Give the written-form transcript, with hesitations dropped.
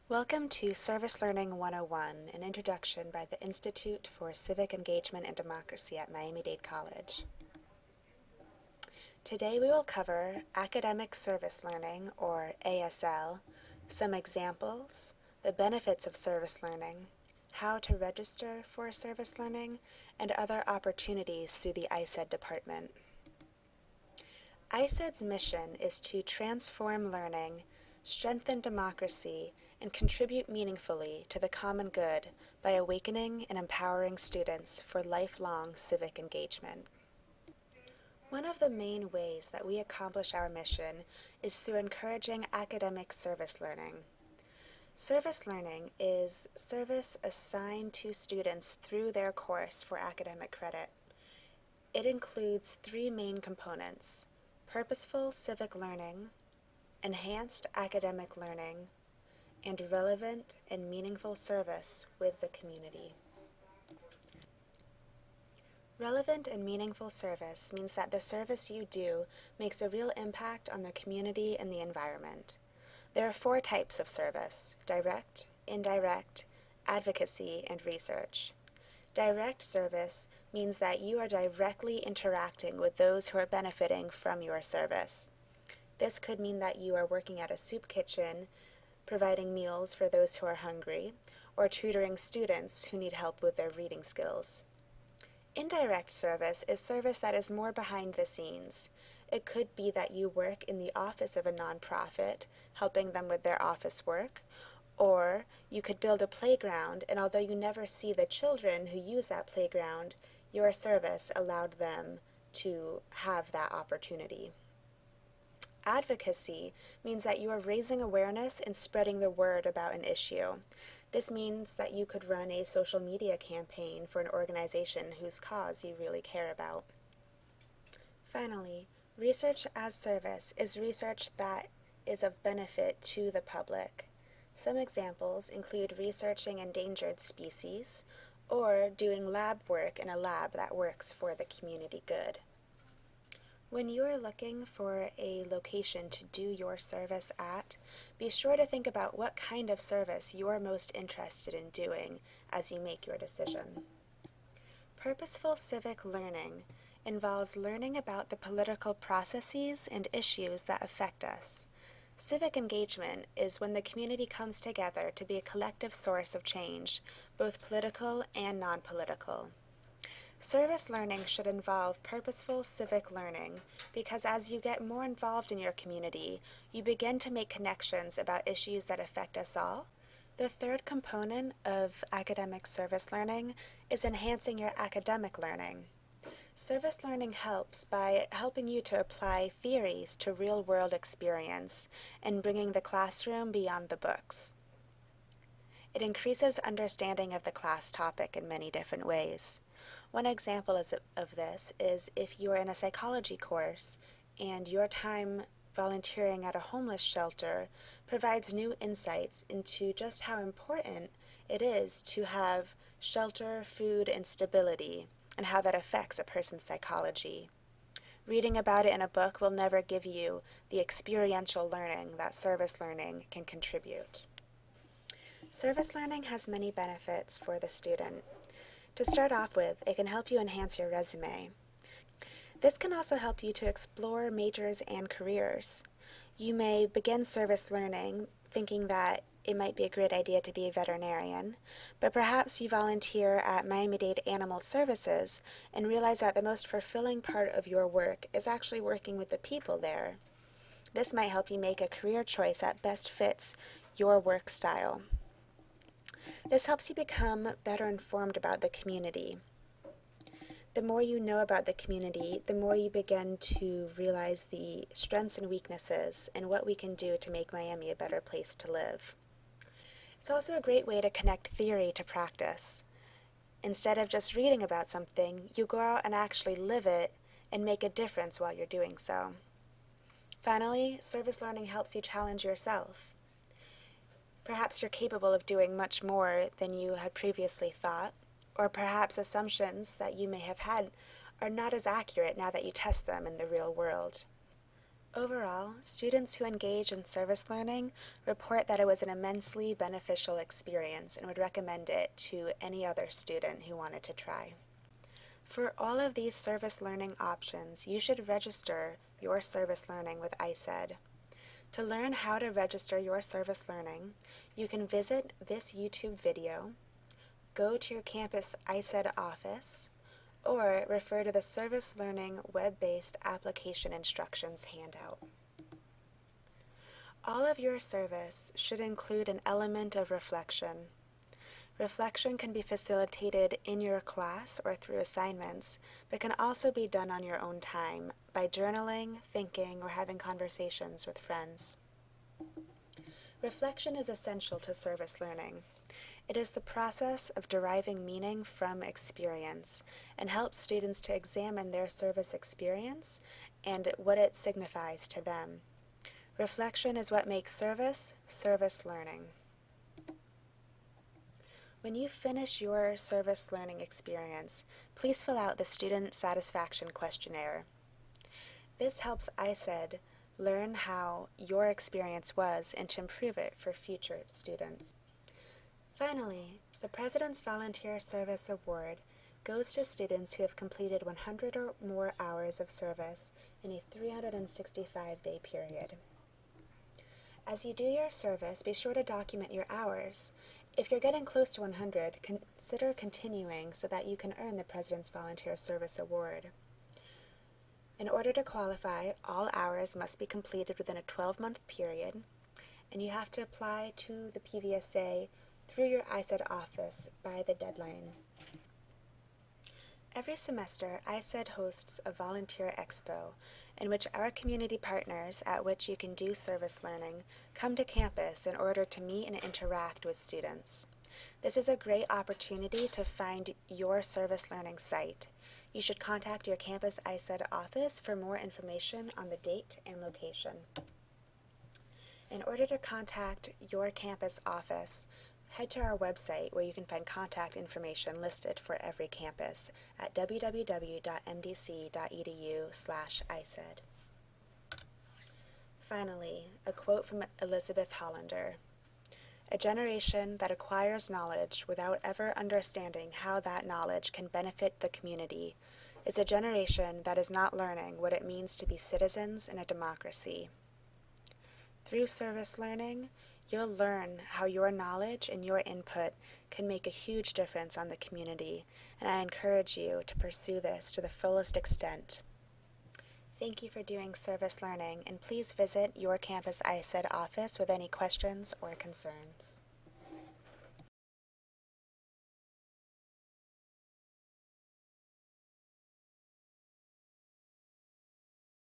Welcome to Service Learning 101, an introduction by the Institute for Civic Engagement and Democracy at Miami-Dade College. Today we will cover Academic Service Learning, or ASL, some examples, the benefits of service learning, how to register for service learning, and other opportunities through the ISED department. ISED's mission is to transform learning, strengthen democracy, and contribute meaningfully to the common good by awakening and empowering students for lifelong civic engagement. One of the main ways that we accomplish our mission is through encouraging academic service learning. Service learning is service assigned to students through their course for academic credit. It includes three main components: purposeful civic learning, enhanced academic learning, and relevant and meaningful service with the community. Relevant and meaningful service means that the service you do makes a real impact on the community and the environment. There are four types of service: direct, indirect, advocacy, and research. Direct service means that you are directly interacting with those who are benefiting from your service. This could mean that you are working at a soup kitchen, providing meals for those who are hungry, or tutoring students who need help with their reading skills. Indirect service is service that is more behind the scenes. It could be that you work in the office of a nonprofit, helping them with their office work, or you could build a playground, and although you never see the children who use that playground, your service allowed them to have that opportunity. Advocacy means that you are raising awareness and spreading the word about an issue. This means that you could run a social media campaign for an organization whose cause you really care about. Finally, research as service is research that is of benefit to the public. Some examples include researching endangered species or doing lab work in a lab that works for the community good. When you are looking for a location to do your service at, be sure to think about what kind of service you are most interested in doing as you make your decision. Purposeful civic learning involves learning about the political processes and issues that affect us. Civic engagement is when the community comes together to be a collective source of change, both political and non-political. Service learning should involve purposeful civic learning because as you get more involved in your community, you begin to make connections about issues that affect us all. The third component of academic service learning is enhancing your academic learning. Service learning helps by helping you to apply theories to real-world experience and bringing the classroom beyond the books. It increases understanding of the class topic in many different ways. One example of this is if you are in a psychology course and your time volunteering at a homeless shelter provides new insights into just how important it is to have shelter, food, and stability, and how that affects a person's psychology. Reading about it in a book will never give you the experiential learning that service learning can contribute. Service learning has many benefits for the student. To start off with, it can help you enhance your resume. This can also help you to explore majors and careers. You may begin service learning thinking that it might be a great idea to be a veterinarian, but perhaps you volunteer at Miami-Dade Animal Services and realize that the most fulfilling part of your work is actually working with the people there. This might help you make a career choice that best fits your work style. This helps you become better informed about the community. The more you know about the community, the more you begin to realize the strengths and weaknesses and what we can do to make Miami a better place to live. It's also a great way to connect theory to practice. Instead of just reading about something, you go out and actually live it and make a difference while you're doing so. Finally, service learning helps you challenge yourself. Perhaps you're capable of doing much more than you had previously thought, or perhaps assumptions that you may have had are not as accurate now that you test them in the real world. Overall, students who engage in service learning report that it was an immensely beneficial experience and would recommend it to any other student who wanted to try. For all of these service learning options, you should register your service learning with ISED. To learn how to register your service learning, you can visit this YouTube video, go to your campus ISED office, or refer to the Service Learning web-based application instructions handout. All of your service should include an element of reflection. Reflection can be facilitated in your class or through assignments, but can also be done on your own time by journaling, thinking, or having conversations with friends. Reflection is essential to service learning. It is the process of deriving meaning from experience and helps students to examine their service experience and what it signifies to them. Reflection is what makes service learning. When you finish your service learning experience, please fill out the Student Satisfaction Questionnaire. This helps ISED learn how your experience was and to improve it for future students. Finally, the President's Volunteer Service Award goes to students who have completed 100 or more hours of service in a 365-day period. As you do your service, be sure to document your hours. If you're getting close to 100, consider continuing so that you can earn the President's Volunteer Service Award. In order to qualify, all hours must be completed within a 12-month period, and you have to apply to the PVSA through your ISED office by the deadline. Every semester, ISED hosts a Volunteer Expo, in which our community partners at which you can do service learning come to campus in order to meet and interact with students. This is a great opportunity to find your service learning site. You should contact your campus ISED office for more information on the date and location. In order to contact your campus office, head to our website where you can find contact information listed for every campus at www.mdc.edu/ISED. Finally, a quote from Elizabeth Hollander. "A generation that acquires knowledge without ever understanding how that knowledge can benefit the community is a generation that is not learning what it means to be citizens in a democracy." Through service learning, you'll learn how your knowledge and your input can make a huge difference on the community, and I encourage you to pursue this to the fullest extent. Thank you for doing service learning, and please visit your campus ISED office with any questions or concerns.